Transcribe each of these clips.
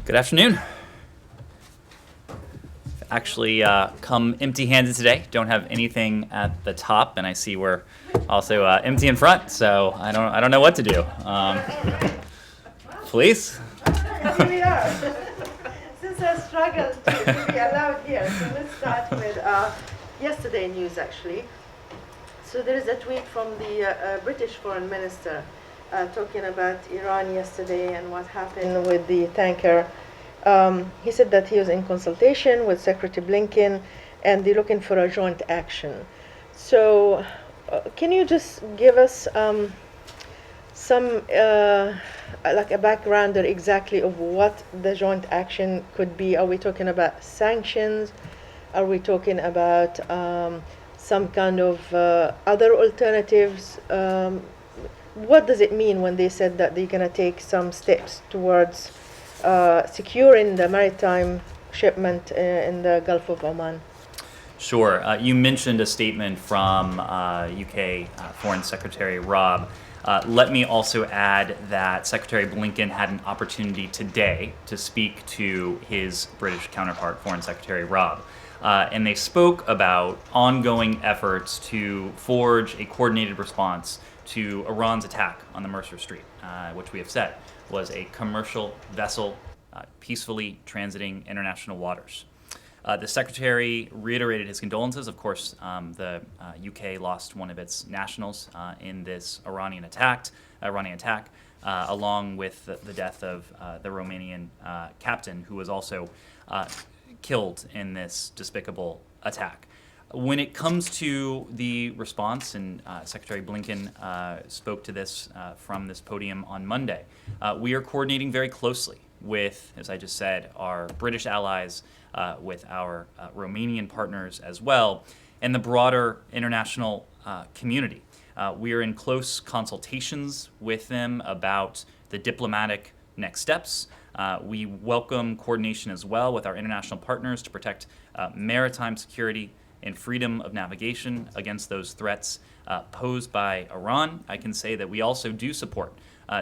Good afternoon. Actually, come empty-handed today. Don't have anything at the top, and I see we're also empty in front. So I don't know what to do. Please. Here we are. Since I struggled to be allowed here, so let's start with yesterday news actually. So there is a tweet from the British Foreign Minister talking about Iran yesterday and what happened with the tanker. He said that he was in consultation with Secretary Blinken and they're looking for a joint action. So can you just give us some like a background exactly of what the joint action could be? Are we talking about sanctions? Are we talking about some kind of other alternatives? What does it mean when they said that they're going to take some steps towards securing the maritime shipment in the Gulf of Oman? Sure. You mentioned a statement from UK Foreign Secretary Rob. Let me also add that Secretary Blinken had an opportunity today to speak to his British counterpart, Foreign Secretary Rob. And they spoke about ongoing efforts to forge a coordinated response to Iran's attack on the Mercer Street, which we have said was a commercial vessel peacefully transiting international waters. The Secretary reiterated his condolences. Of course, the UK lost one of its nationals in this Iranian attack, along with the death of the Romanian captain, who was also killed in this despicable attack. When it comes to the response, and Secretary Blinken spoke to this from this podium on Monday, we are coordinating very closely with, as I just said, our British allies, with our Romanian partners as well, and the broader international community. We are in close consultations with them about the diplomatic next steps. We welcome coordination as well with our international partners to protect maritime security and freedom of navigation against those threats posed by Iran. I can say that we also do support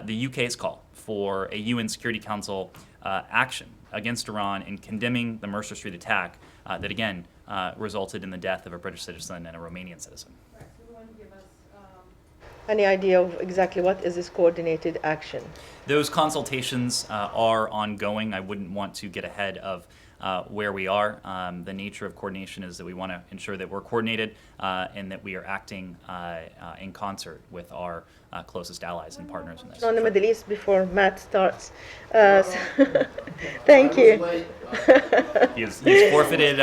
the UK's call for a UN Security Council action against Iran in condemning the Mercer Street attack that again resulted in the death of a British citizen and a Romanian citizen. Right, so you want to give us any idea of exactly what is this coordinated action? Those consultations are ongoing. I wouldn't want to get ahead of where we are. The nature of coordination is that we want to ensure that we're coordinated and that we are acting in concert with our closest allies and partners in this. On the Middle East before Matt starts. Thank you. He's forfeited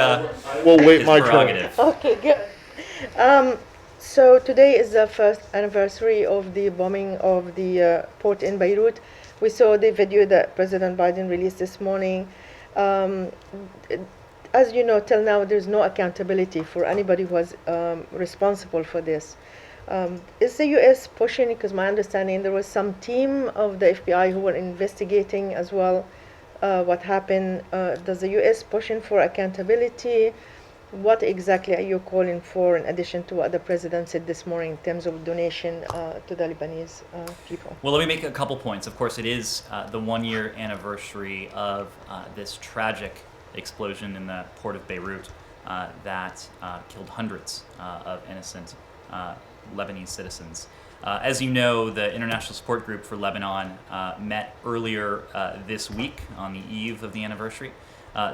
We'll wait his my turn. prerogative. Okay, good. So today is the first anniversary of the bombing of the port in Beirut. We saw the video that President Biden released this morning. As you know, till now, there's no accountability for anybody who was responsible for this. Is the U.S. pushing, because my understanding there was some team of the FBI who were investigating as well what happened. Does the U.S. pushing for accountability? What exactly are you calling for in addition to what the president said this morning in terms of donation to the Lebanese people? Well, let me make a couple points. Of course, it is the one-year anniversary of this tragic explosion in the port of Beirut that killed hundreds of innocent Lebanese citizens. As you know, the International Support Group for Lebanon met earlier this week on the eve of the anniversary.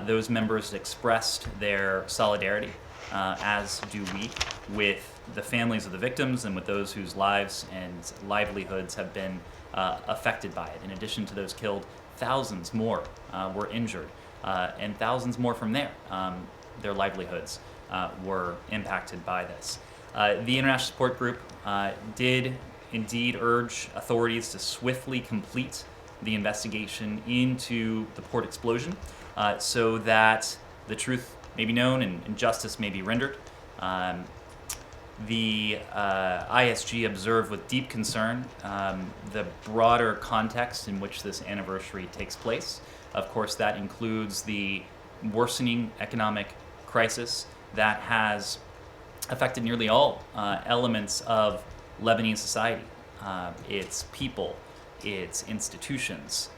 Those members expressed their solidarity, as do we, with the families of the victims and with those whose lives and livelihoods have been affected by it. In addition to those killed, thousands more were injured, and thousands more from there. Their livelihoods were impacted by this. The International Support Group did indeed urge authorities to swiftly complete the investigation into the port explosion so that the truth may be known and justice may be rendered. The ISG observed with deep concern the broader context in which this anniversary takes place. Of course, that includes the worsening economic crisis that has affected nearly all elements of Lebanese society, its people, its institutions,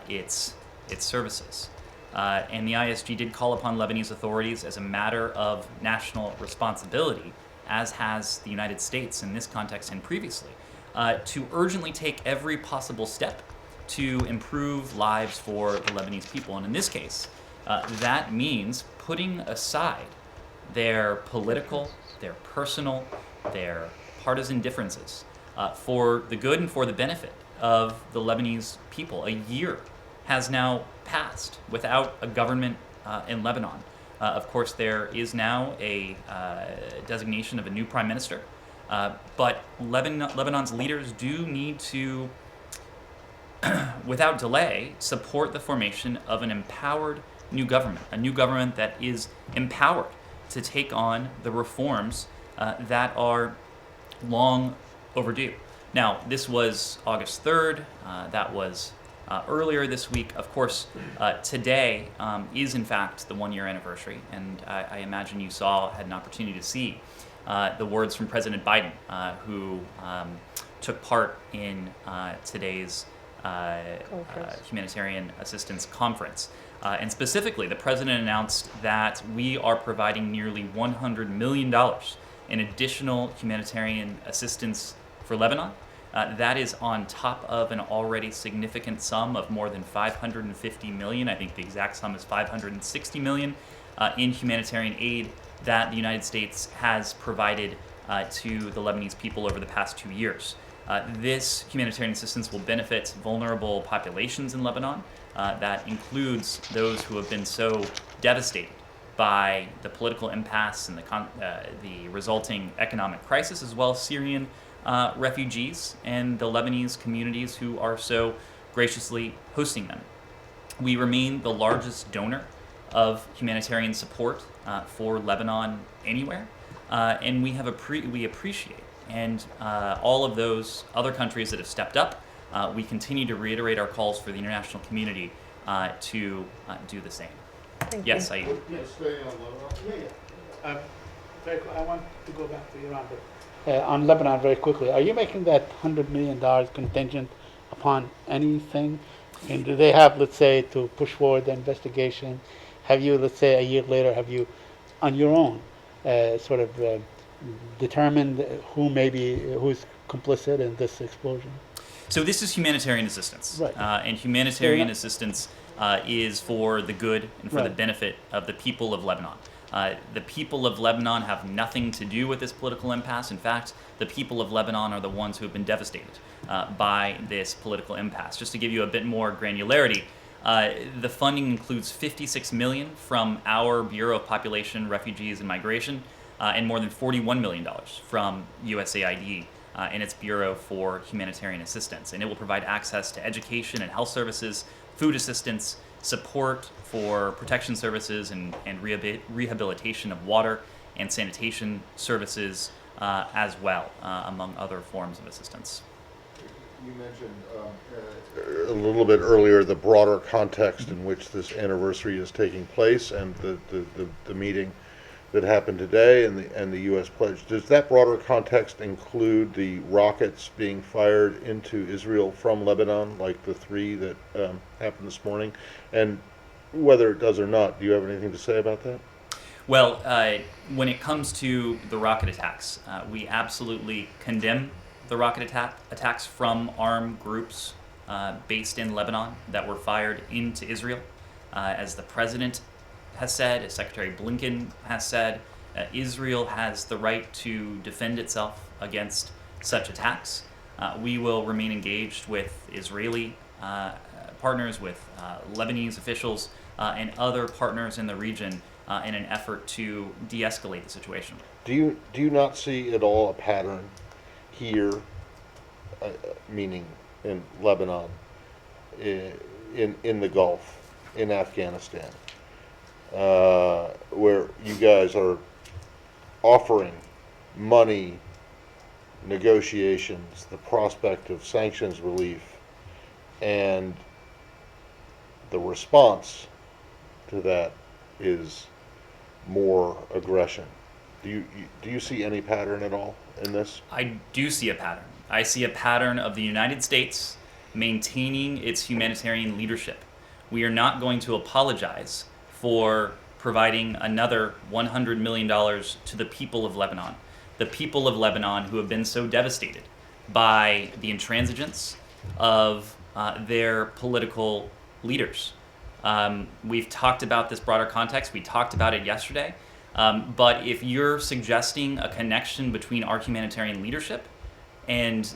its its services. And the ISG did call upon Lebanese authorities as a matter of national responsibility, as has the United States in this context and previously, to urgently take every possible step to improve lives for the Lebanese people. And in this case, that means putting aside their political, their personal, their partisan differences for the good and for the benefit of the Lebanese people. A year has now passed without a government in Lebanon. Of course, there is now a designation of a new prime minister, but Lebanon's leaders do need to, without delay, support the formation of an empowered new government, a new government that is empowered to take on the reforms that are long overdue. Now, this was August 3rd. That was earlier this week. Of course, today is in fact the one-year anniversary, and I imagine you had an opportunity to see the words from President Biden, who took part in today's humanitarian assistance conference. And specifically, the president announced that we are providing nearly $100 million in additional humanitarian assistance for Lebanon. That is on top of an already significant sum of more than $550 million. I think the exact sum is $560 million in humanitarian aid that the United States has provided to the Lebanese people over the past 2 years. This humanitarian assistance will benefit vulnerable populations in Lebanon. That includes those who have been so devastated by the political impasse and the resulting economic crisis, as well as Syrian refugees and the Lebanese communities who are so graciously hosting them. We remain the largest donor of humanitarian support for Lebanon anywhere, and we appreciate and all of those other countries that have stepped up. We continue to reiterate our calls for the international community to do the same. Thank Yes, you. I. Yeah, stay on Lebanon. I want to go back to Iran, but on Lebanon very quickly. Are you making that $100 million contingent upon anything? And do they have, let's say, to push forward the investigation? Have you, let's say, a year later, have you, on your own, sort of determined who's complicit in this explosion? So this is humanitarian assistance, Right. And humanitarian So assistance is for the good and for the Right. benefit of the people of Lebanon. The people of Lebanon have nothing to do with this political impasse. In fact, the people of Lebanon are the ones who have been devastated by this political impasse. Just to give you a bit more granularity, the funding includes $56 million from our Bureau of Population, Refugees, and Migration, and more than $41 million from USAID and its Bureau for Humanitarian Assistance. And it will provide access to education and health services, food assistance, support for protection services and rehabilitation of water and sanitation services as well, among other forms of assistance. You mentioned a little bit earlier the broader context in which this anniversary is taking place and the meeting that happened today and the U.S. pledge. Does that broader context include the rockets being fired into Israel from Lebanon, like the 3 that happened this morning? And whether it does or not, do you have anything to say about that? Well, when it comes to the rocket attacks, we absolutely condemn the rocket attacks from armed groups based in Lebanon that were fired into Israel. As the president has said, as Secretary Blinken has said, Israel has the right to defend itself against such attacks. We will remain engaged with Israeli partners, with Lebanese officials, and other partners in the region in an effort to de-escalate the situation. Do you not see at all a pattern here, meaning in Lebanon, in the Gulf, in Afghanistan, where you guys are offering money, negotiations, the prospect of sanctions relief, and the response to that is more aggression? Do you see any pattern at all in this? I do see a pattern. I see a pattern of the United States maintaining its humanitarian leadership We are not going to apologize for providing another $100 million to the people of Lebanon. The people of Lebanon who have been so devastated by the intransigence of their political leaders. We've talked about this broader context. We talked about it yesterday. But if you're suggesting a connection between our humanitarian leadership and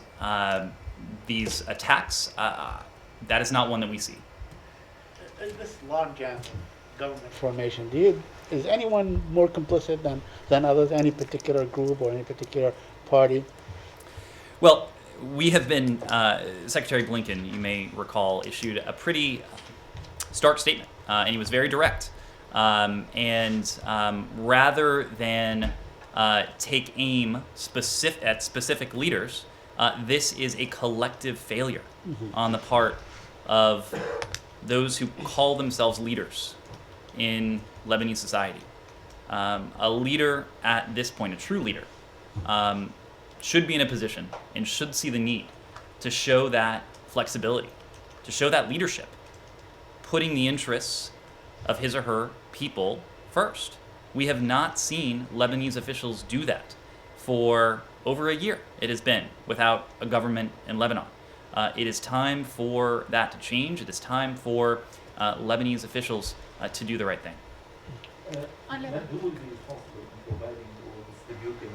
these attacks, that is not one that we see. In this logjam of government formation, is anyone more complicit than others, any particular group or any particular party? Well, we have been, Secretary Blinken, you may recall, issued a pretty stark statement, and he was very direct. Rather than take aim at specific leaders, this is a collective failure on the part of those who call themselves leaders in Lebanese society. A leader at this point, a true leader, should be in a position and should see the need to show that flexibility, to show that leadership, putting the interests of his or her people first. We have not seen Lebanese officials do that for over a year. It has been without a government in Lebanon. It is time for that to change. It is time for Lebanese officials to do the right thing. Who will be responsible for providing or distributing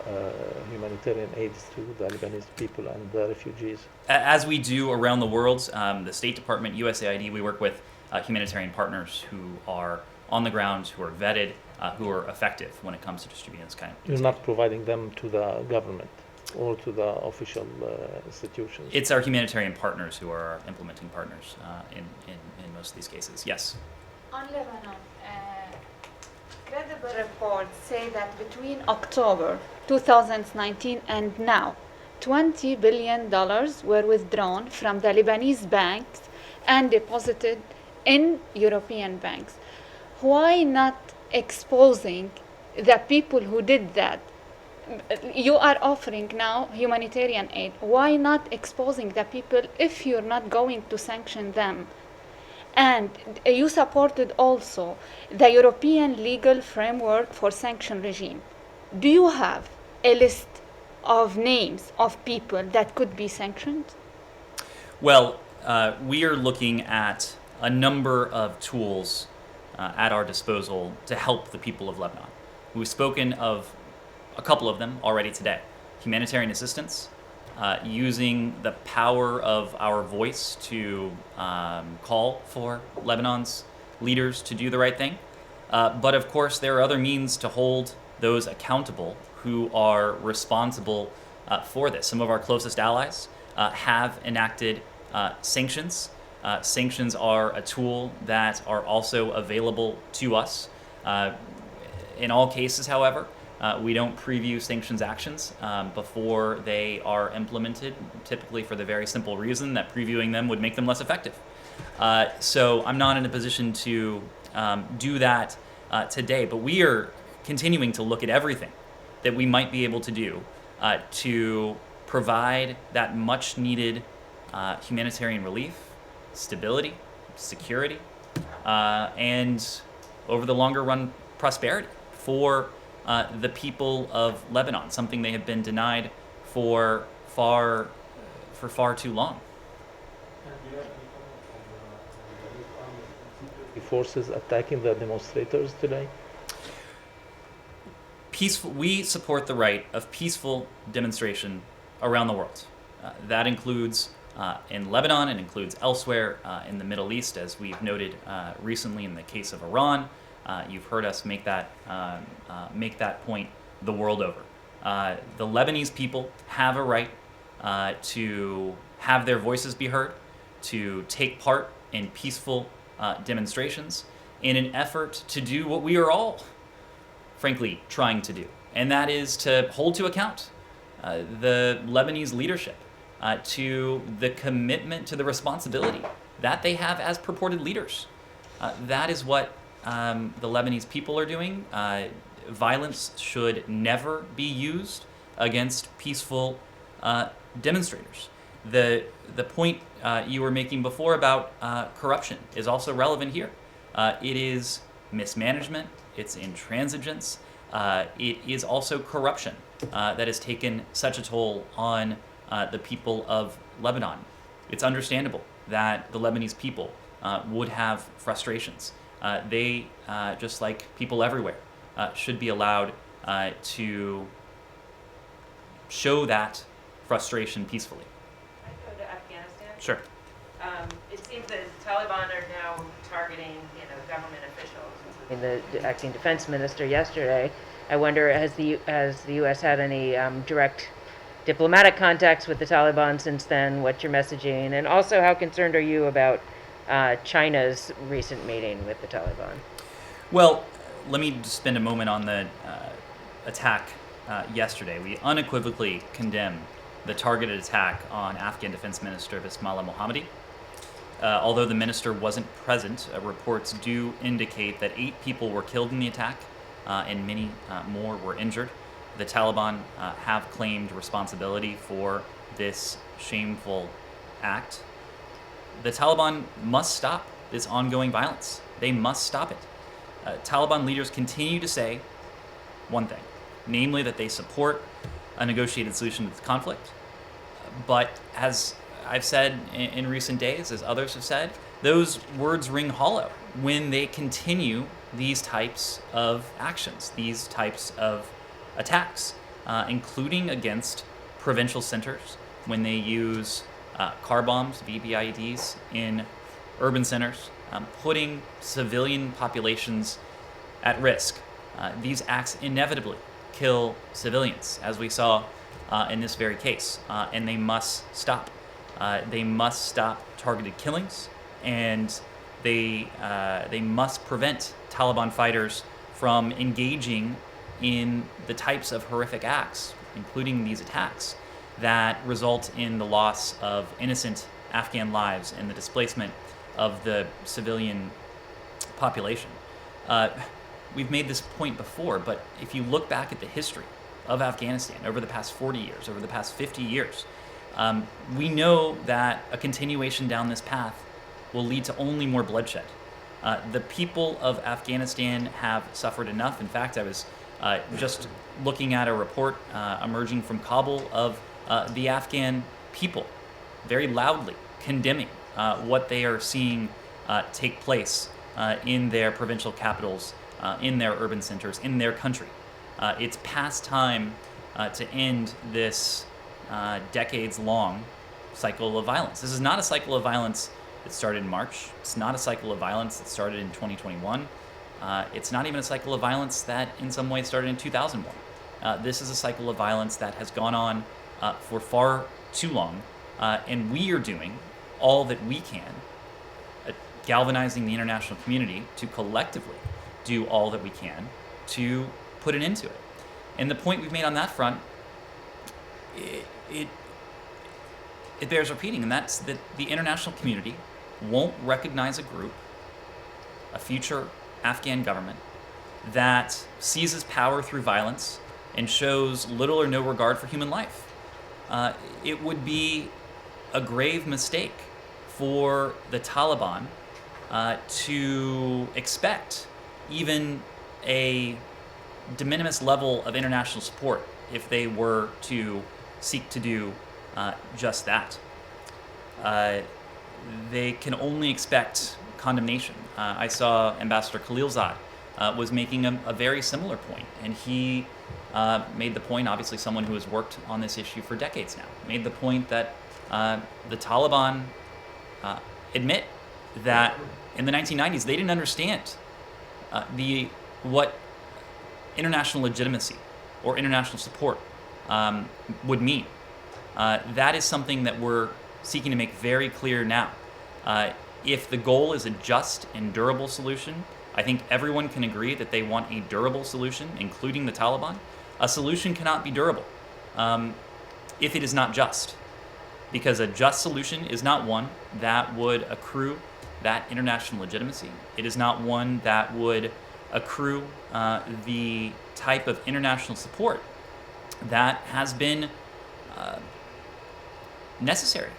the humanitarian aids to the Lebanese people and the refugees? As we do around the world, the State Department, USAID, we work with humanitarian partners who are on the ground, who are vetted, who are effective when it comes to distributing this kind of. You're not providing them to the government or to the official institutions? It's our humanitarian partners who are our implementing partners in most of these cases. Yes. On Lebanon, credible reports say that between October 2019 and now, $20 billion were withdrawn from the Lebanese banks and deposited in European banks. Why not exposing the people who did that? You are offering now humanitarian aid. Why not exposing the people if you're not going to sanction them? And you supported also the European legal framework for sanction regime. Do you have a list of names of people that could be sanctioned? Well, we are looking at a number of tools at our disposal to help the people of Lebanon. We've spoken of a couple of them already today. Humanitarian assistance, using the power of our voice to call for Lebanon's leaders to do the right thing. But of course, there are other means to hold those accountable who are responsible for this. Some of our closest allies have enacted sanctions. Sanctions are a tool that are also available to us. In all cases, however, we don't preview sanctions actions before they are implemented, typically for the very simple reason that previewing them would make them less effective. So I'm not in a position to do that today, but we are continuing to look at everything that we might be able to do to provide that much needed humanitarian relief, stability, security, and over the longer run, prosperity for the people of Lebanon, something they have been denied for far too long. Forces attacking the demonstrators today? We support the right of peaceful demonstration around the world. That includes in Lebanon, it includes elsewhere in the Middle East, as we've noted recently in the case of Iran. You've heard us make that point the world over. The Lebanese people have a right to have their voices be heard, to take part in peaceful demonstrations in an effort to do what we are all, frankly, trying to do, and that is to hold to account the Lebanese leadership to the commitment, to the responsibility that they have as purported leaders. That is what the Lebanese people are doing. Violence should never be used against peaceful demonstrators. The point you were making before about corruption is also relevant here. It is mismanagement, it's intransigence, it is also corruption that has taken such a toll on the people of Lebanon. It's understandable that the Lebanese people would have frustrations. They, just like people everywhere, should be allowed to show that frustration peacefully. I go to Afghanistan. Sure. It seems that Taliban are now targeting, government officials. The acting defense minister yesterday. I wonder, has the U.S. had any direct diplomatic contacts with the Taliban since then? What's your messaging? And also, how concerned are you about China's recent meeting with the Taliban? Well, let me just spend a moment on the attack yesterday. We unequivocally condemn the targeted attack on Afghan Defense Minister Bismillah Mohammadi. Although the minister wasn't present, reports do indicate that 8 people were killed in the attack and many more were injured. The Taliban have claimed responsibility for this shameful act. The Taliban must stop this ongoing violence. They must stop it. Taliban leaders continue to say one thing, namely that they support a negotiated solution to the conflict. But as I've said in recent days, as others have said, those words ring hollow when they continue these types of actions, these types of attacks, including against provincial centers, when they use car bombs, BBIEDs, in urban centers, putting civilian populations at risk. These acts inevitably kill civilians, as we saw in this very case, and they must stop. They must stop targeted killings, and they must prevent Taliban fighters from engaging in the types of horrific acts, including these attacks, that result in the loss of innocent Afghan lives and the displacement of the civilian population. We've made this point before, but if you look back at the history of Afghanistan over the past 40 years, over the past 50 years, we know that a continuation down this path will lead to only more bloodshed. The people of Afghanistan have suffered enough. In fact, I was just looking at a report emerging from Kabul of the Afghan people very loudly condemning what they are seeing take place in their provincial capitals, in their urban centers, in their country. It's past time to end this decades-long cycle of violence. This is not a cycle of violence that started in March. It's not a cycle of violence that started in 2021. It's not even a cycle of violence that in some ways started in 2001. This is a cycle of violence that has gone on for far too long, and we are doing all that we can, galvanizing the international community to collectively do all that we can to put an end to it. And the point we've made on that front, it bears repeating, and that's that the international community won't recognize a group, a future Afghan government, that seizes power through violence and shows little or no regard for human life. It would be a grave mistake for the Taliban to expect even a de minimis level of international support if they were to seek to do just that. They can only expect condemnation. I saw Ambassador Khalilzad was making a very similar point, and he made the point, obviously someone who has worked on this issue for decades now, made the point that the Taliban admit that in the 1990s they didn't understand what international legitimacy or international support would mean. That is something that we're seeking to make very clear now. If the goal is a just and durable solution, I think everyone can agree that they want a durable solution, including the Taliban. A solution cannot be durable if it is not just, because a just solution is not one that would accrue that international legitimacy. It is not one that would accrue the type of international support that has been necessary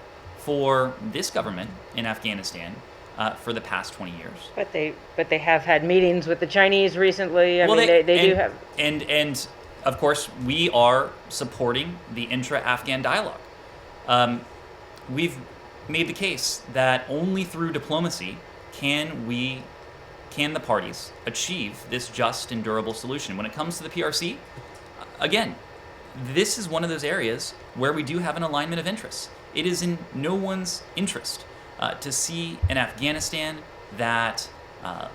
for this government in Afghanistan for the past 20 years. But they have had meetings with the Chinese recently. I Well, mean, they do have. And of course, we are supporting the intra-Afghan dialogue. We've made the case that only through diplomacy can the parties achieve this just and durable solution. When it comes to the PRC, again, this is one of those areas where we do have an alignment of interests. It is in no one's interest to see an Afghanistan that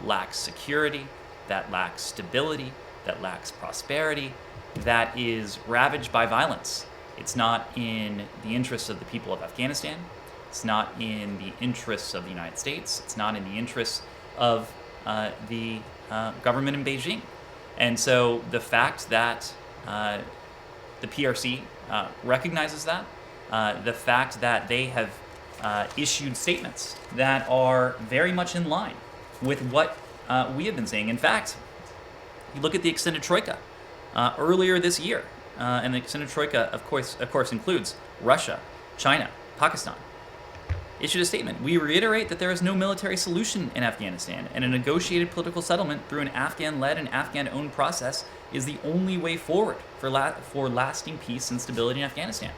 lacks security, that lacks stability, that lacks prosperity, that is ravaged by violence. It's not in the interests of the people of Afghanistan. It's not in the interests of the United States. It's not in the interests of the government in Beijing. And so the fact that the PRC recognizes that, the fact that they have issued statements that are very much in line with what we have been saying. In fact, you look at the extended troika earlier this year, and the extended troika, of course, includes Russia, China, Pakistan, issued a statement. We reiterate that there is no military solution in Afghanistan, and a negotiated political settlement through an Afghan-led and Afghan-owned process is the only way forward for lasting peace and stability in Afghanistan.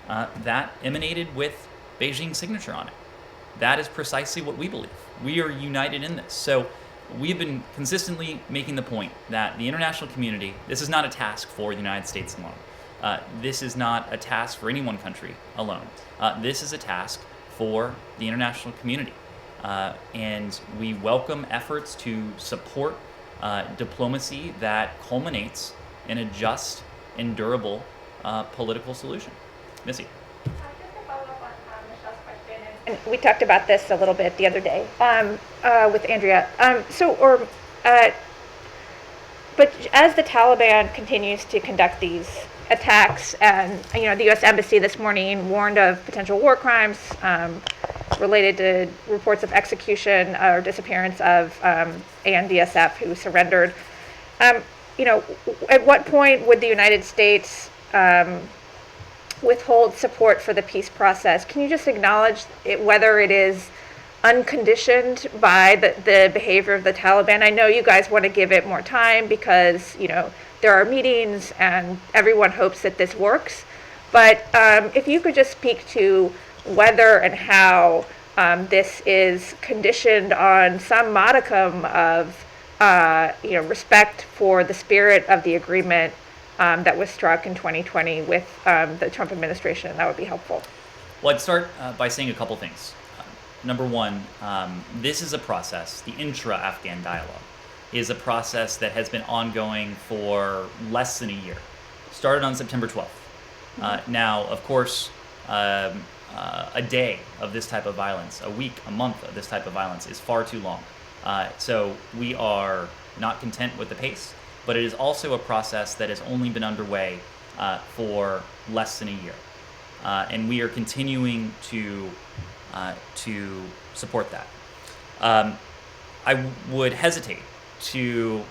That emanated with Beijing's signature on it. That is precisely what we believe. We are united in this. So we've been consistently making the point that the international community, this is not a task for the United States alone. This is not a task for any one country alone. This is a task for the international community. And we welcome efforts to support diplomacy that culminates in a just and durable political solution. Missy. Just to follow up on Michelle's question, and we talked about this a little bit the other day with Andrea. But as the Taliban continues to conduct these attacks, and the U.S. Embassy this morning warned of potential war crimes related to reports of execution or disappearance of ANDSF who surrendered. At what point would the United States withhold support for the peace process? Can you just acknowledge whether it is unconditioned by the behavior of the Taliban? I know you guys want to give it more time because, there are meetings and everyone hopes that this works. But if you could just speak to whether and how this is conditioned on some modicum of, respect for the spirit of the agreement that was struck in 2020 with the Trump administration, that would be helpful. Well, I'd start by saying a couple things. Number one, this is a process, the intra-Afghan dialogue is a process that has been ongoing for less than a year. Started on September 12th. Now, of course, a day of this type of violence, a week, a month of this type of violence is far too long. So we are not content with the pace, but it is also a process that has only been underway for less than a year. And we are continuing to support that. I would hesitate to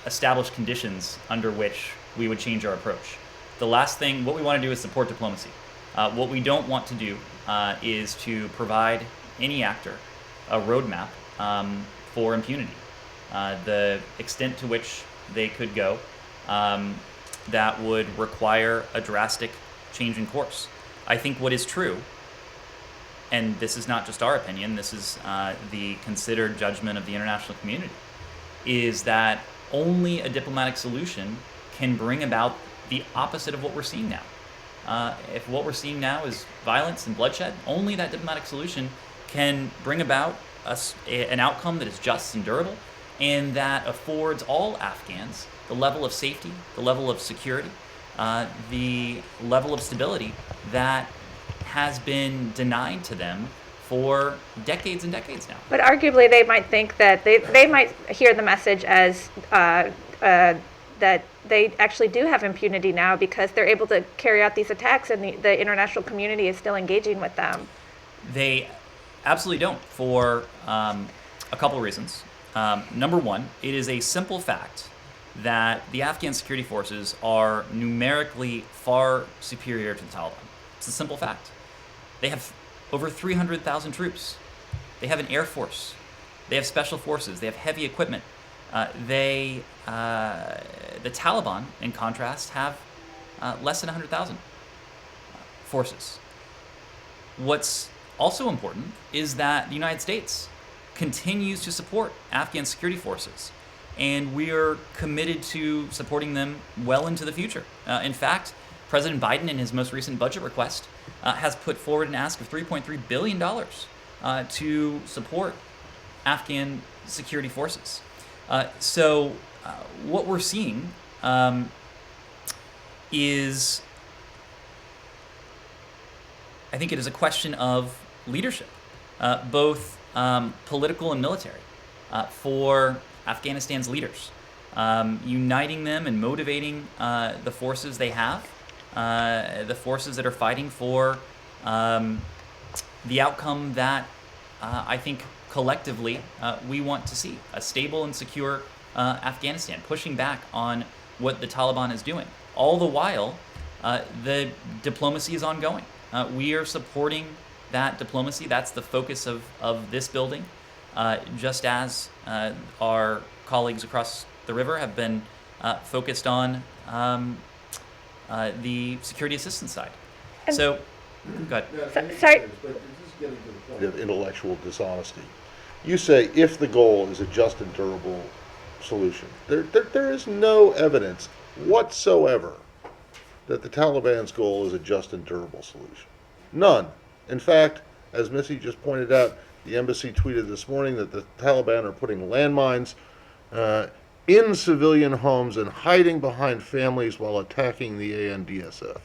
establish conditions under which we would change our approach. The last thing, what we want to do is support diplomacy. What we don't want to do is to provide any actor a roadmap for impunity. The extent to which they could go, that would require a drastic change in course. I think what is true, and this is not just our opinion, this is the considered judgment of the international community, is that only a diplomatic solution can bring about the opposite of what we're seeing now. If what we're seeing now is violence and bloodshed, only that diplomatic solution can bring about an outcome that is just and durable, and that affords all Afghans the level of safety, the level of security, the level of stability that has been denied to them for decades and decades now. But arguably, they might think that they might hear the message as that they actually do have impunity now because they're able to carry out these attacks and the international community is still engaging with them. They absolutely don't, for a couple of reasons. Number one, it is a simple fact that the Afghan security forces are numerically far superior to the Taliban. It's a simple fact. They have over 300,000 troops. They have an air force. They have special forces. They have heavy equipment. The Taliban, in contrast, have less than 100,000 forces. What's also important is that the United States continues to support Afghan security forces, and we are committed to supporting them well into the future. In fact, President Biden, in his most recent budget request, has put forward an ask of $3.3 billion to support Afghan security forces. So what we're seeing is, I think it is a question of leadership, both political and military, for Afghanistan's leaders, uniting them and motivating the forces they have, the forces that are fighting for the outcome that I think collectively we want to see, a stable and secure Afghanistan, pushing back on what the Taliban is doing. All the while, the diplomacy is ongoing. We are supporting that diplomacy. That's the focus of this building, just as our colleagues across the river have been focused on the security assistance side. And- So, go ahead. Sorry. But just getting to the point of intellectual dishonesty. You say if the goal is a just and durable solution, there is no evidence whatsoever that the Taliban's goal is a just and durable solution. None. In fact, as Missy just pointed out, the embassy tweeted this morning that the Taliban are putting landmines in civilian homes and hiding behind families while attacking the ANDSF,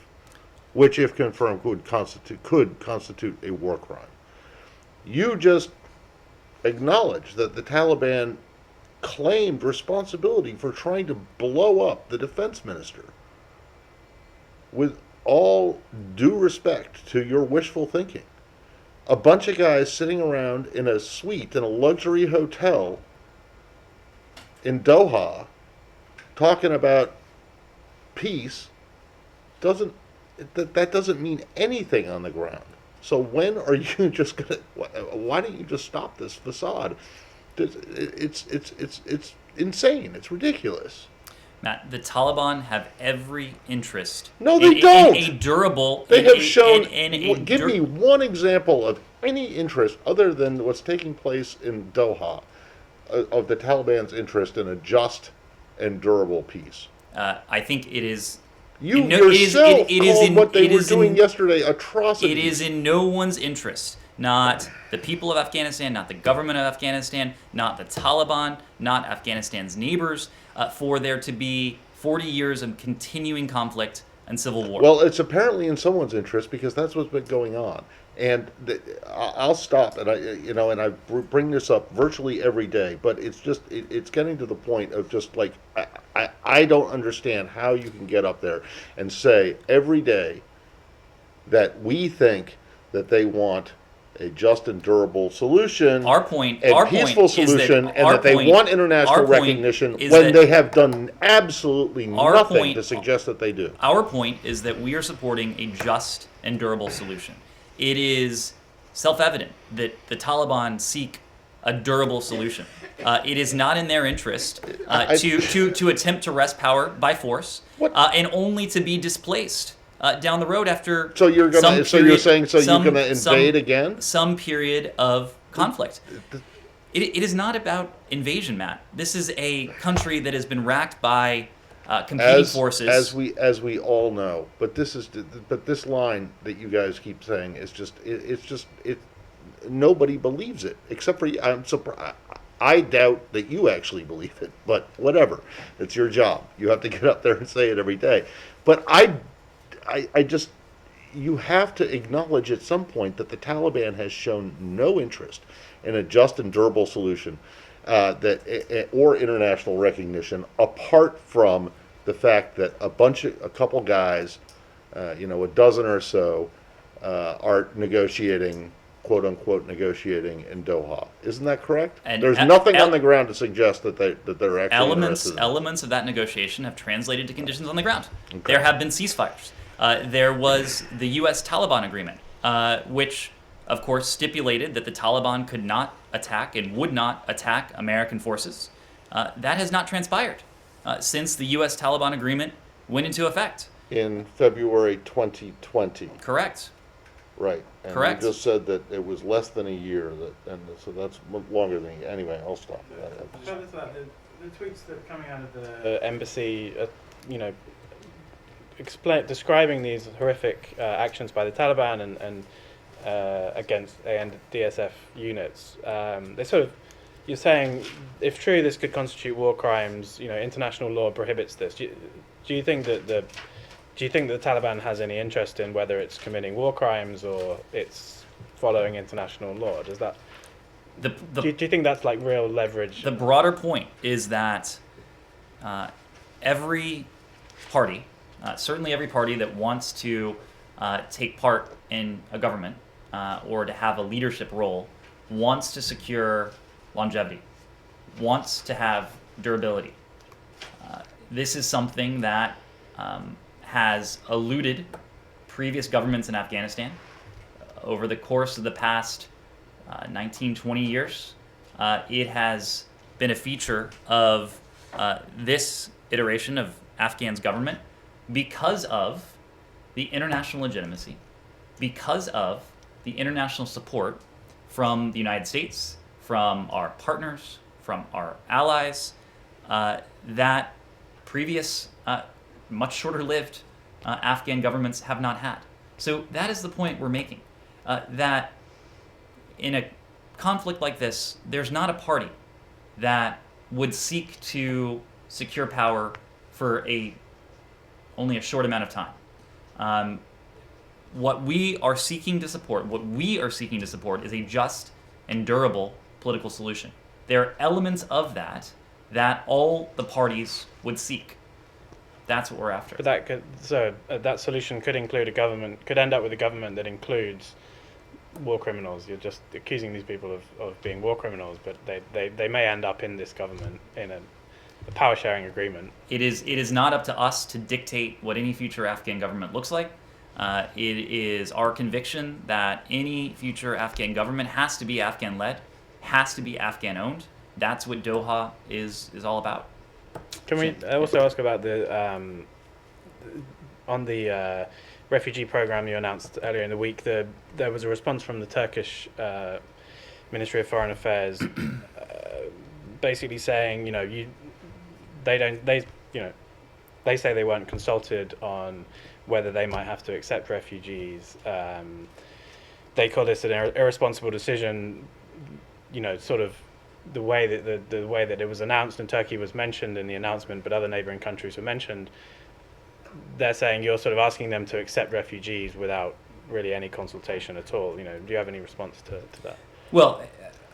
which, if confirmed, could constitute a war crime. You just acknowledge that the Taliban claimed responsibility for trying to blow up the defense minister. With all due respect to your wishful thinking, a bunch of guys sitting around in a suite in a luxury hotel in Doha talking about peace that doesn't mean anything on the ground. So when are you just gonna? Why don't you just stop this facade? It's insane. It's ridiculous. Matt, the Taliban have every interest. No, they in don't. a durable. They in have a- shown. in Give me one example of any interest other than what's taking place in Doha, of the Taliban's interest in a just and durable peace. I think it is. You no, it is- yourself it is called in- what they it were is in- doing yesterday atrocities. It is in no one's interest, not the people of Afghanistan, not the government of Afghanistan, not the Taliban, not Afghanistan's neighbors, for there to be 40 years of continuing conflict and civil war. Well, it's apparently in someone's interest because that's what's been going on. And I'll stop, and I bring this up virtually every day, but it's just it's getting to the point of just like I don't understand how you can get up there and say every day that we think that they want a just and durable solution, Our point a peaceful is that solution, and our that they point- want our international point recognition is when that they have done absolutely our nothing point- to suggest that they do. Our point is that we are supporting a just and durable solution. It is self-evident that the Taliban seek a durable solution. It is not in their interest to attempt to wrest power by force, What? and only to be displaced down the road after. So you're some gonna. So you're period- saying so some- you're gonna invade some- again? Some period of conflict. It is not about invasion, Matt. This is a country that has been racked by competing forces. As we all know, but this line that you guys keep saying is just nobody believes it except for you. I'm surprised. I doubt that you actually believe it, but whatever. It's your job. You have to get up there and say it every day. But I just, you have to acknowledge at some point that the Taliban has shown no interest in a just and durable solution or international recognition, apart from the fact that a couple guys, a dozen or so, are negotiating, quote unquote, negotiating in Doha. Isn't that correct? And there's nothing on the ground to suggest that they're actually interested in it. Elements of that negotiation have translated to conditions on the ground. There have been ceasefires. There was the U.S. Taliban agreement which of course stipulated that the Taliban could not attack and would not attack American forces. That has not transpired since the U.S. Taliban agreement went into effect. In February 2020, Correct. right? And Correct. you just said that it was less than a year, and so that's longer than, anyway, I'll stop. Further to that, the tweets that are coming out of the embassy, describing these horrific actions by the Taliban and against DSF units, they sort of, you're saying, if true, this could constitute war crimes. International law prohibits this. Do you think that the Taliban has any interest in whether it's committing war crimes or it's following international law? Does that? Do you think that's like real leverage? The broader point is that every party, certainly every party that wants to take part in a government or to have a leadership role, wants to secure longevity, wants to have durability. This is something that has eluded previous governments in Afghanistan over the course of the past 19, 20 years. It has been a feature of this iteration of Afghan's government because of the international legitimacy, because of the international support from the United States, from our partners, from our allies, that previous, much shorter-lived Afghan governments have not had. So that is the point we're making, that in a conflict like this, there's not a party that would seek to secure power for only a short amount of time. What we are seeking to support is a just and durable political solution. There are elements of that all the parties would seek. That's what we're after. But that solution could include could end up with a government that includes war criminals. You're just accusing these people of being war criminals, but they may end up in this government in a power sharing agreement. It is not up to us to dictate what any future Afghan government looks like. It is our conviction that any future Afghan government has to be Afghan-led, has to be Afghan-owned. That's what Doha is all about. Can we also ask about the refugee program you announced earlier in the week? There was a response from the Turkish Ministry of Foreign Affairs, basically saying, they say they weren't consulted on whether they might have to accept refugees. They call this an irresponsible decision. Sort of the way that it was announced, and Turkey was mentioned in the announcement, but other neighboring countries were mentioned. They're saying you're sort of asking them to accept refugees without really any consultation at all. Do you have any response to that? Well,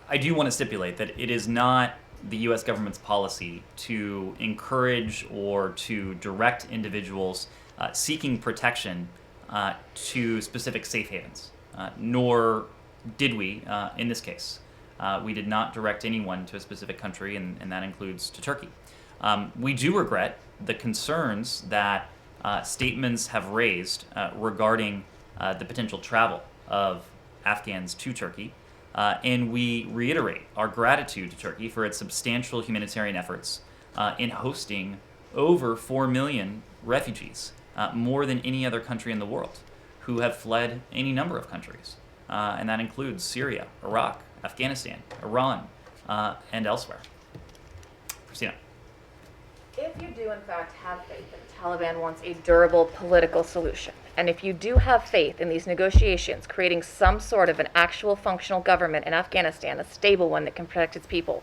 I do want to stipulate that it is not the U.S. government's policy to encourage or to direct individuals seeking protection to specific safe havens, nor did we in this case. We did not direct anyone to a specific country, and that includes to Turkey. We do regret the concerns that statements have raised regarding the potential travel of Afghans to Turkey, and we reiterate our gratitude to Turkey for its substantial humanitarian efforts in hosting over 4 million refugees, more than any other country in the world, who have fled any number of countries, and that includes Syria, Iraq, Afghanistan, Iran, and elsewhere. Christina. If you do, in fact, have faith that the Taliban wants a durable political solution, and if you do have faith in these negotiations creating some sort of an actual functional government in Afghanistan, a stable one that can protect its people,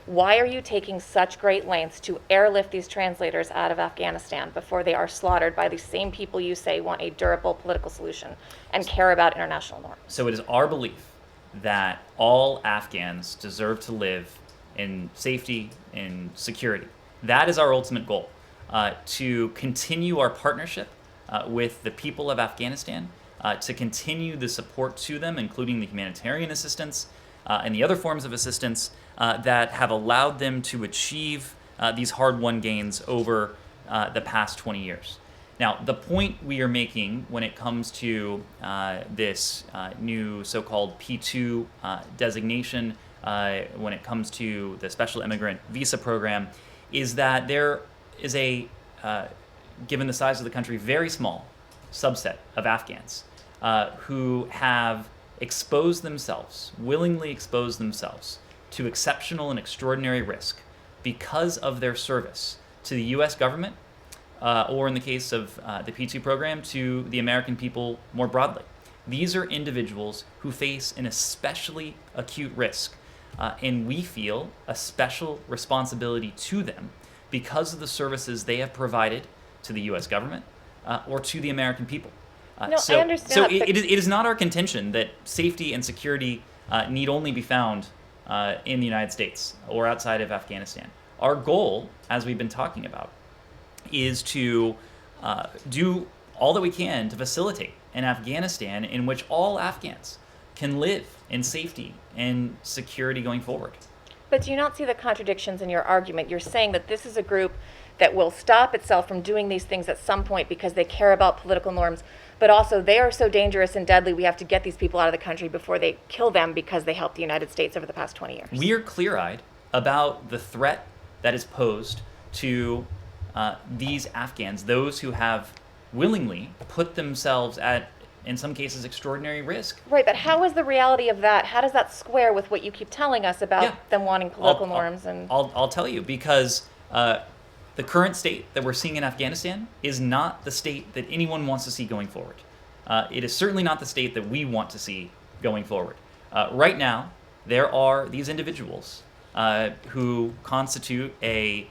why are you taking such great lengths to airlift these translators out of Afghanistan before they are slaughtered by the same people you say want a durable political solution and care about international norms? So it is our belief that all Afghans deserve to live in safety and security. That is our ultimate goal, to continue our partnership with the people of Afghanistan, to continue the support to them, including the humanitarian assistance and the other forms of assistance that have allowed them to achieve these hard-won gains over the past 20 years. Now, the point we are making when it comes to this new so-called P2 designation, when it comes to the special immigrant visa program, is that there is a, given the size of the country, very small subset of Afghans who have exposed themselves, willingly exposed themselves to exceptional and extraordinary risk because of their service to the U.S. government, or in the case of the P2 program, to the American people more broadly. These are individuals who face an especially acute risk, and we feel a special responsibility to them because of the services they have provided to the U.S. government or to the American people. No, I understand So that, but- it is not our contention that safety and security need only be found in the United States or outside of Afghanistan. Our goal, as we've been talking about, is to do all that we can to facilitate an Afghanistan in which all Afghans can live in safety and security going forward. But do you not see the contradictions in your argument? You're saying that this is a group that will stop itself from doing these things at some point because they care about political norms, but also they are so dangerous and deadly, we have to get these people out of the country before they kill them because they helped the United States over the past 20 years. We are clear-eyed about the threat that is posed to these Afghans, those who have willingly put themselves at, in some cases, extraordinary risk. Right, but how is the reality of that? How does that square with what you keep telling us about Yeah. them wanting political norms? And I'll tell you, because the current state that we're seeing in Afghanistan is not the state that anyone wants to see going forward. It is certainly not the state that we want to see going forward. Right now, there are these individuals who constitute a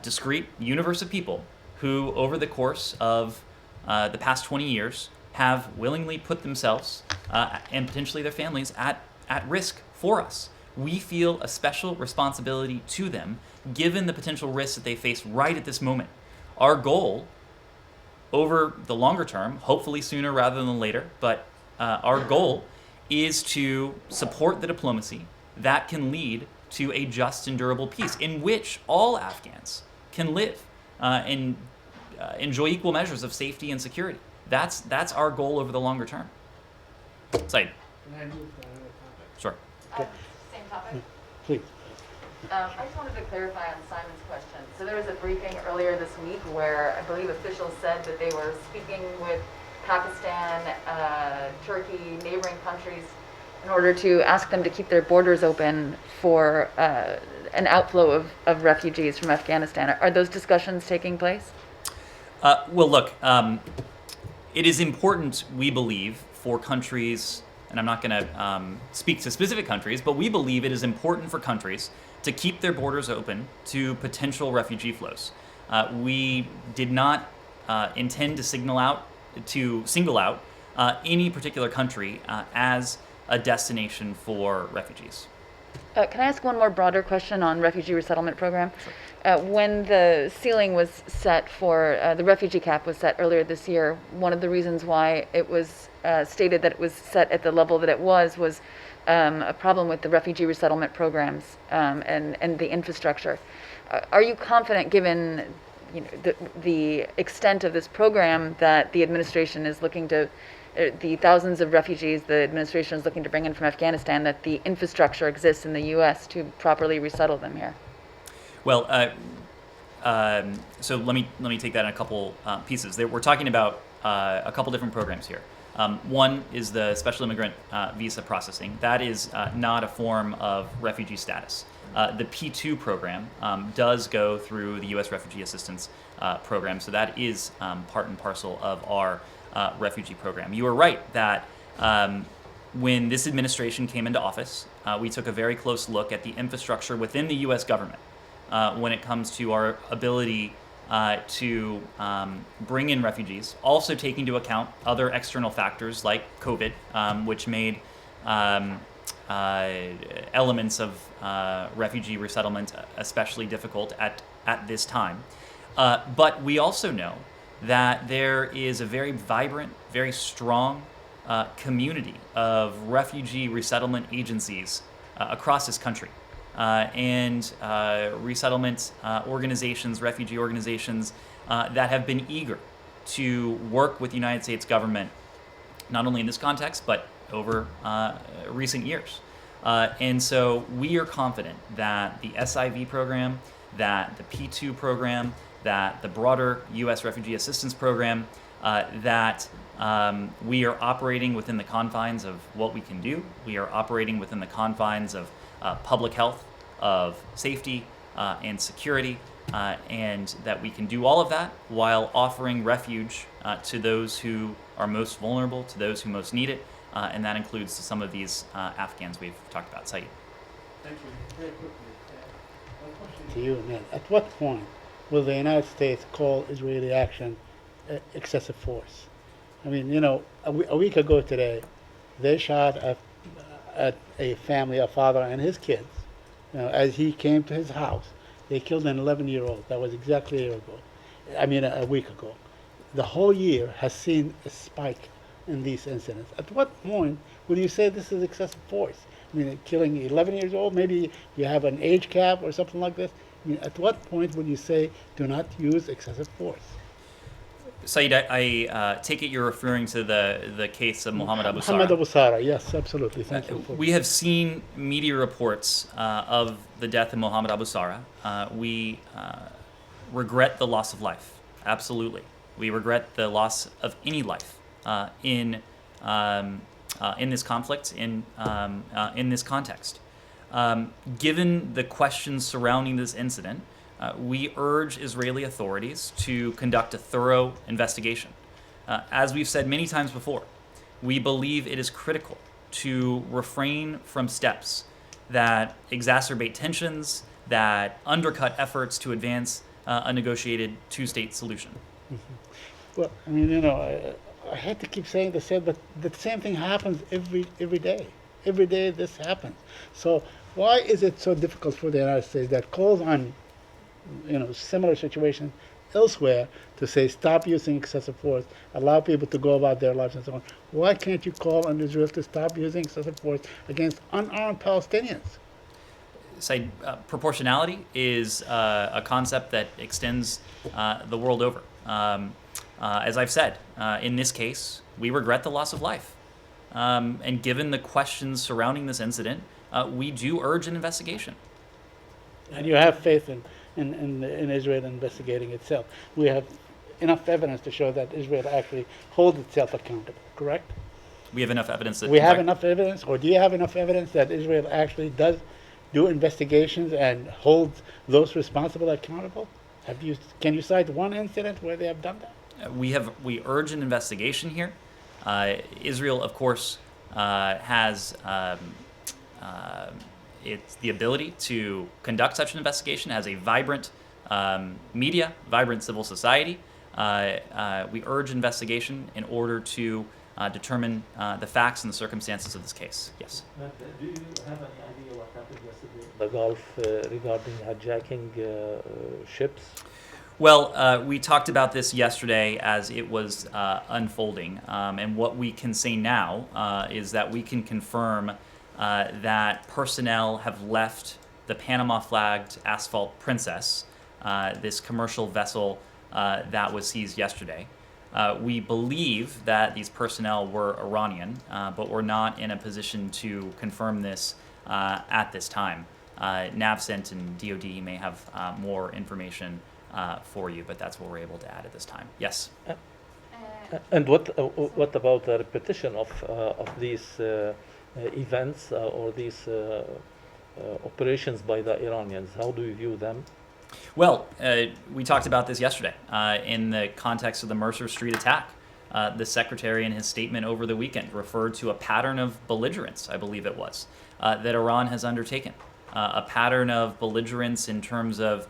discrete universe of people who, over the course of the past 20 years, have willingly put themselves and potentially their families at risk for us. We feel a special responsibility to them, given the potential risks that they face right at this moment. Our goal, over the longer term, hopefully sooner rather than later, but our goal is to support the diplomacy that can lead to a just and durable peace in which all Afghans can live and enjoy equal measures of safety and security. That's our goal over the longer term. Said. Can I move to another topic? Sure. Same topic. Please. I just wanted to clarify on Simon's question. So there was a briefing earlier this week where I believe officials said that they were speaking with Pakistan, Turkey, neighboring countries in order to ask them to keep their borders open for an outflow of refugees from Afghanistan. Are those discussions taking place? Well, look, it is important, we believe, for countries, and I'm not going to speak to specific countries, but we believe it is important for countries to keep their borders open to potential refugee flows. We did not intend to single out any particular country as a destination for refugees. Can I ask one more broader question on refugee resettlement program? When the ceiling was set for, the refugee cap was set earlier this year, one of the reasons why it was stated that it was set at the level that it was a problem with the refugee resettlement programs and the infrastructure. Are you confident, given the extent of this program, that the administration is looking to, the thousands of refugees the administration is looking to bring in from Afghanistan, that the infrastructure exists in the U.S. to properly resettle them here? Well, so let me take that in a couple pieces. We're talking about a couple different programs here. One is the special immigrant visa processing. That is not a form of refugee status. The P2 program does go through the U.S. Refugee Assistance Program, so that is part and parcel of our refugee program. You are right that when this administration came into office, we took a very close look at the infrastructure within the U.S. government when it comes to our ability to bring in refugees, also taking into account other external factors like COVID, which made elements of refugee resettlement especially difficult at this time. But we also know that there is a very vibrant, very strong community of refugee resettlement agencies across this country. And resettlement organizations, refugee organizations that have been eager to work with the United States government, not only in this context, but over recent years. And so we are confident that the SIV program, that the P2 program, that the broader U.S. Refugee Assistance Program, that we are operating within the confines of what we can do. We are operating within the confines of public health, of safety, and security, and that we can do all of that while offering refuge to those who are most vulnerable, to those who most need it, and that includes some of these Afghans we've talked about. Saeed. Thank you. Very quickly, one question to you, Ned. At what point will the United States call Israeli action excessive force? I mean, you know, a week ago today, they shot at a family, a father and his kids, you know, as he came to his house. They killed an 11-year-old. That was exactly a year ago. I mean, a week ago. The whole year has seen a spike in these incidents. At what point will you say this is excessive force? I mean, killing 11 years old, maybe you have an age cap or something like this. I mean, at what point will you say do not use excessive force? Saeed, I take it you're referring to the case of Mohammed Abu Sara. Mohammed Abu Sara, yes, absolutely. Thank you. We have seen media reports of the death of Mohammed Abu Sara. We regret the loss of life, absolutely. We regret the loss of any life in this conflict, in this context. Given the questions surrounding this incident, we urge Israeli authorities to conduct a thorough investigation. As we've said many times before, we believe it is critical to refrain from steps that exacerbate tensions, that undercut efforts to advance a negotiated two-state solution. Well, I mean, you know, I hate to keep saying the same, but the same thing happens every day. Every day this happens. So why is it so difficult for the United States that calls on, you know, similar situations elsewhere to say stop using excessive force, allow people to go about their lives and so on? Why can't you call on Israel to stop using excessive force against unarmed Palestinians? Say proportionality is a concept that extends the world over. As I've said, in this case, we regret the loss of life. And given the questions surrounding this incident, we do urge an investigation. And you have faith in Israel investigating itself. We have enough evidence to show that Israel actually holds itself accountable, correct? We have enough evidence that... We have enough evidence, or do you have enough evidence that Israel actually does do investigations and holds those responsible accountable? Can you cite one incident where they have done that? We urge an investigation here. Israel, of course, has it's the ability to conduct such an investigation, has a vibrant media, vibrant civil society. We urge investigation in order to determine the facts and the circumstances of this case. Yes. Do you have any idea what happened yesterday in the Gulf regarding hijacking ships? Well, we talked about this yesterday as it was unfolding, and what we can say now is that we can confirm that personnel have left the Panama-flagged Asphalt Princess, this commercial vessel that was seized yesterday. We believe that these personnel were Iranian, but we're not in a position to confirm this at this time. NAVCENT and DoD may have more information for you, but that's what we're able to add at this time. Yes. And what about the repetition of these events or these operations by the Iranians? How do you view them? Well, we talked about this yesterday in the context of the Mercer Street attack. The secretary in his statement over the weekend referred to a pattern of belligerence, I believe it was, that Iran has undertaken. A pattern of belligerence in terms of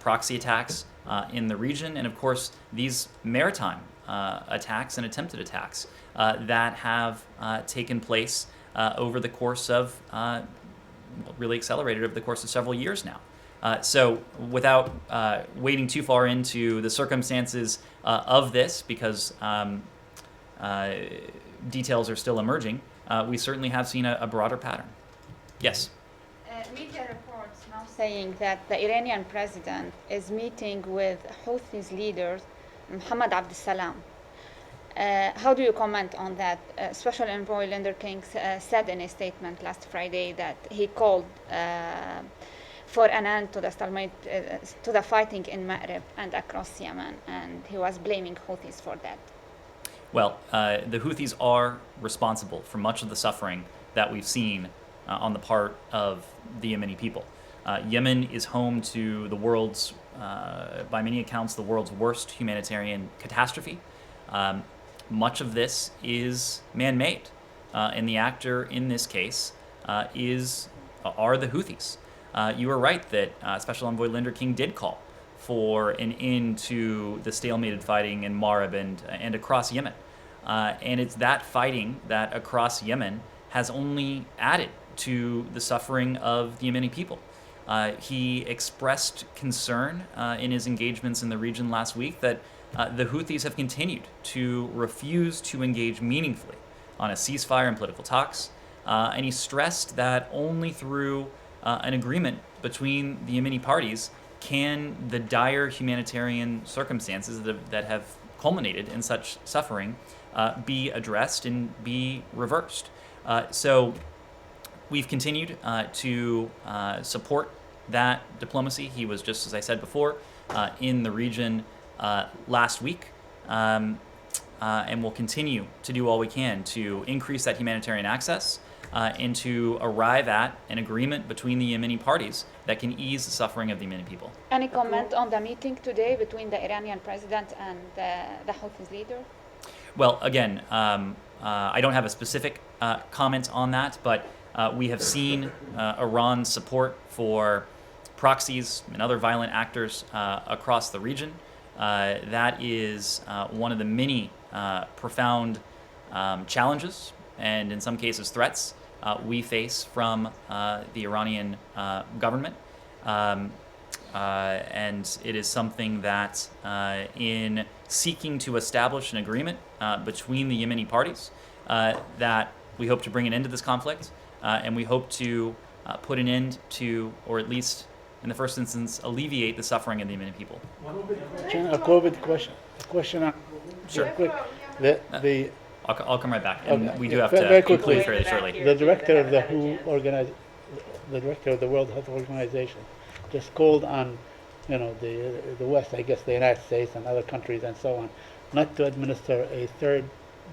proxy attacks in the region, and of course these maritime attacks and attempted attacks that have taken place over the course of, really accelerated over the course of several years now. So without wading too far into the circumstances of this, because details are still emerging, we certainly have seen a broader pattern. Yes? Media reports now saying that the Iranian president is meeting with Houthis leaders, Mohammed Abdel Salam. How do you comment on that? Special Envoy Linder King said in a statement last Friday that he called for an end to the stalemate, to the fighting in Ma'rib and across Yemen, and he was blaming Houthis for that. Well, the Houthis are responsible for much of the suffering that we've seen on the part of the Yemeni people. Yemen is home to the world's, by many accounts, the world's worst humanitarian catastrophe. Much of this is man-made, and the actor in this case are the Houthis. You were right that Special Envoy Linder King did call for an end to the stalemated fighting in Marib and across Yemen. And it's that fighting that across Yemen has only added to the suffering of the Yemeni people. He expressed concern in his engagements in the region last week that the Houthis have continued to refuse to engage meaningfully on a ceasefire and political talks. And he stressed that only through an agreement between the Yemeni parties can the dire humanitarian circumstances that have culminated in such suffering be addressed and be reversed. So we've continued to support that diplomacy. He was, just as I said before, in the region last week, and we'll continue to do all we can to increase that humanitarian access and to arrive at an agreement between the Yemeni parties that can ease the suffering of the Yemeni people. Any comment on the meeting today between the Iranian president and the Houthis leader? Well, again, I don't have a specific comment on that, but we have seen Iran's support for proxies and other violent actors across the region. That is one of the many profound challenges and in some cases threats we face from the Iranian government. And it is something that in seeking to establish an agreement between the Yemeni parties that we hope to bring an end to this conflict and we hope to put an end to, or at least in the first instance, alleviate the suffering of the Yemeni people. A COVID question. A question on. Sure. Quick. I'll come right back, and Okay. we do have Very to quickly. conclude fairly shortly. The director of the director of the World Health Organization just called on, the West, I guess the United States and other countries and so on, not to administer a third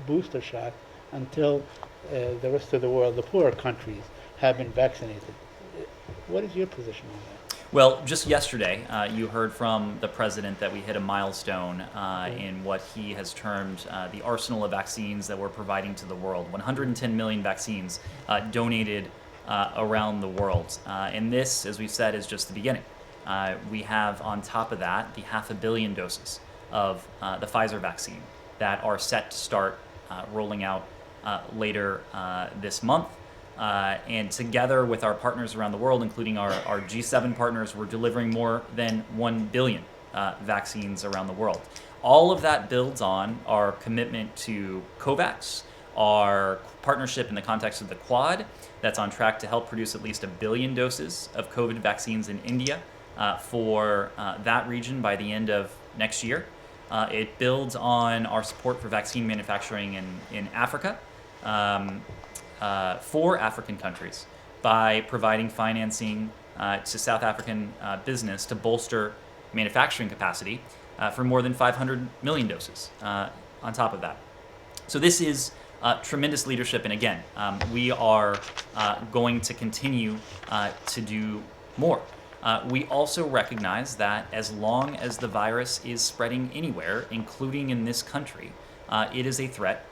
booster shot until the rest of the world, the poorer countries, have been vaccinated. What is your position on that? Well, just yesterday, you heard from the president that we hit a milestone in what he has termed the arsenal of vaccines that we're providing to the world. 110 million vaccines donated around the world. And this, as we've said, is just the beginning. We have on top of that the 500 million doses of the Pfizer vaccine that are set to start rolling out later this month. And together with our partners around the world, including our G7 partners, we're delivering more than 1 billion vaccines around the world. All of that builds on our commitment to COVAX, our partnership in the context of the Quad, that's on track to help produce at least 1 billion doses of COVID vaccines in India for that region by the end of next year. It builds on our support for vaccine manufacturing in Africa. For African countries by providing financing to South African business to bolster manufacturing capacity for more than 500 million doses on top of that. So this is tremendous leadership, and again, we are going to continue to do more. We also recognize that as long as the virus is spreading anywhere, including in this country, it is a threat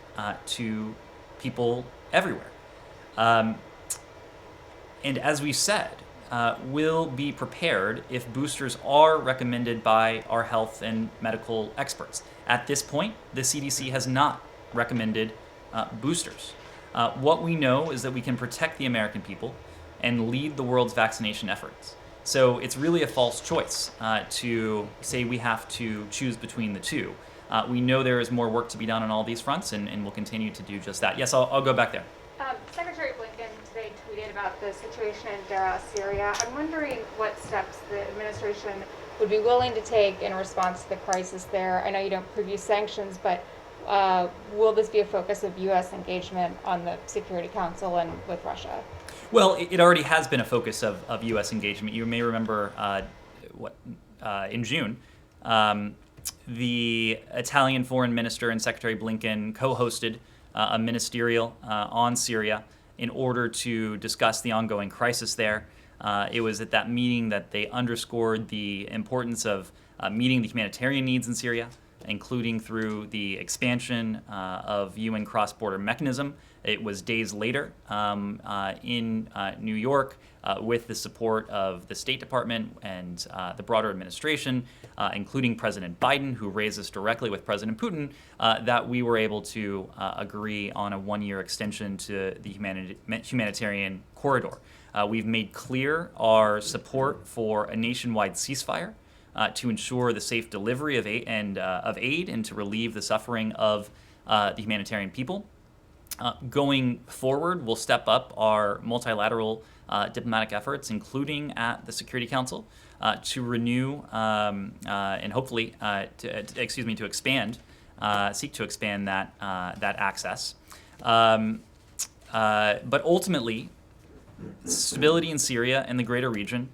to people everywhere. And as we said, we'll be prepared if boosters are recommended by our health and medical experts. At this point, the CDC has not recommended boosters. What we know is that we can protect the American people and lead the world's vaccination efforts. So it's really a false choice to say we have to choose between the two. We know there is more work to be done on all these fronts, and we'll continue to do just that. Yes, I'll go back there. Secretary Blinken today tweeted about the situation in Daraa, Syria. I'm wondering what steps the administration would be willing to take in response to the crisis there. I know you don't preview sanctions, but will this be a focus of U.S. engagement on the Security Council and with Russia? Well, it already has been a focus of U.S. engagement. You may remember in June, the Italian Foreign Minister and Secretary Blinken co-hosted a ministerial on Syria in order to discuss the ongoing crisis there. It was at that meeting that they underscored the importance of meeting the humanitarian needs in Syria, including through the expansion of UN cross-border mechanism. It was days later in New York with the support of the State Department and the broader administration, including President Biden, who raised this directly with President Putin, that we were able to agree on a one-year extension to the humanitarian corridor. We've made clear our support for a nationwide ceasefire to ensure the safe delivery of aid and to relieve the suffering of the humanitarian people. Going forward, we'll step up our multilateral diplomatic efforts, including at the Security Council, to renew and hopefully to expand, seek to expand that access. But ultimately, stability in Syria and the greater region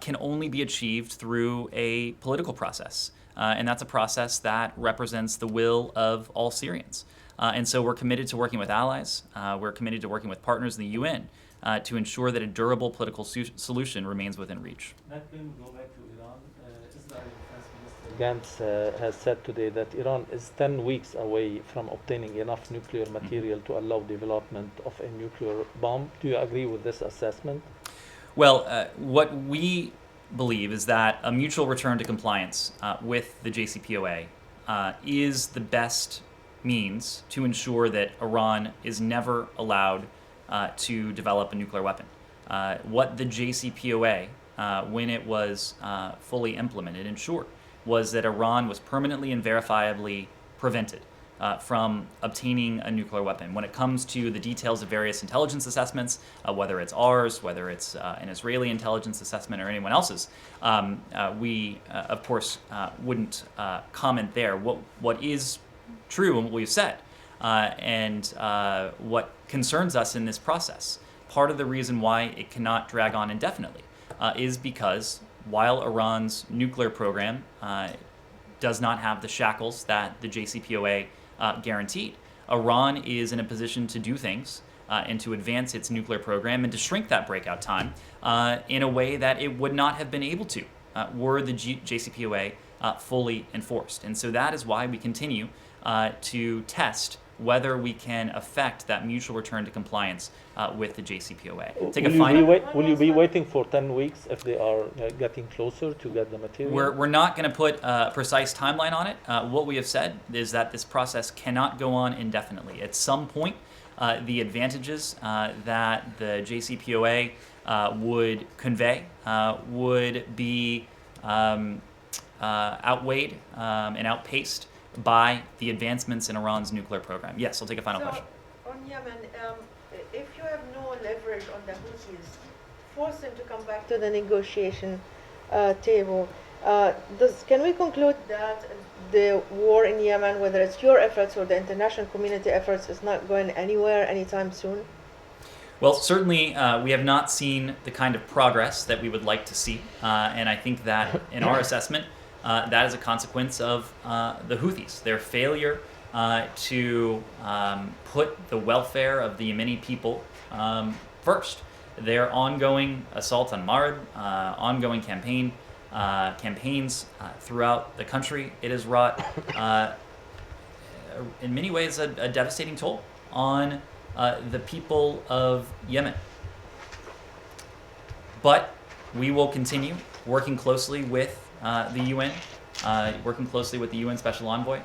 can only be achieved through a political process. And that's a process that represents the will of all Syrians. And so we're committed to working with allies. We're committed to working with partners in the UN to ensure that a durable political solution remains within reach. Let me go back to Iran. Israeli Defense Minister Gantz has said today that Iran is 10 weeks away from obtaining enough nuclear material to allow development of a nuclear bomb. Do you agree with this assessment? Well, what we believe is that a mutual return to compliance with the JCPOA is the best means to ensure that Iran is never allowed to develop a nuclear weapon. What the JCPOA, when it was fully implemented, ensured was that Iran was permanently and verifiably prevented from obtaining a nuclear weapon. When it comes to the details of various intelligence assessments, whether it's ours, whether it's an Israeli intelligence assessment or anyone else's, we, of course, wouldn't comment there. What is true and what we've said, and what concerns us in this process, part of the reason why it cannot drag on indefinitely is because while Iran's nuclear program does not have the shackles that the JCPOA guaranteed, Iran is in a position to do things and to advance its nuclear program and to shrink that breakout time in a way that it would not have been able to were the JCPOA fully enforced. And so that is why we continue to test whether we can affect that mutual return to compliance with the JCPOA. Will you be waiting for 10 weeks if they are getting closer to get the material? We're not going to put a precise timeline on it. What we have said is that this process cannot go on indefinitely. At some point, the advantages that the JCPOA would convey would be outweighed and outpaced by the advancements in Iran's nuclear program. Yes, I'll take a final question. On Yemen, if you have no leverage on the Houthis, force them to come back to the negotiation table. Can we conclude that the war in Yemen, whether it's your efforts or the international community efforts, is not going anywhere anytime soon? Well, certainly we have not seen the kind of progress that we would like to see. And I think that in our assessment, that is a consequence of the Houthis, their failure to put the welfare of the Yemeni people first. Their ongoing assault on Marib, ongoing campaigns throughout the country, it has wrought, in many ways, a devastating toll on the people of Yemen. But we will continue working closely with the UN, working closely with the UN Special Envoy,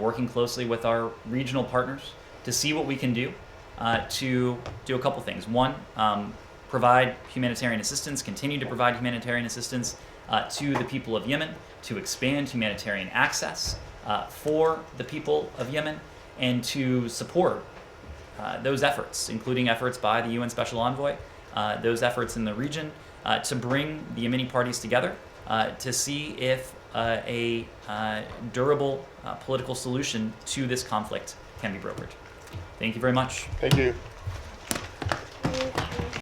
working closely with our regional partners to see what we can do to do a couple things. One, provide humanitarian assistance, continue to provide humanitarian assistance to the people of Yemen, to expand humanitarian access for the people of Yemen, and to support those efforts, including efforts by the UN Special Envoy those efforts in the region to bring the Yemeni parties together to see if a durable political solution to this conflict can be brokered. Thank you very much. Thank you.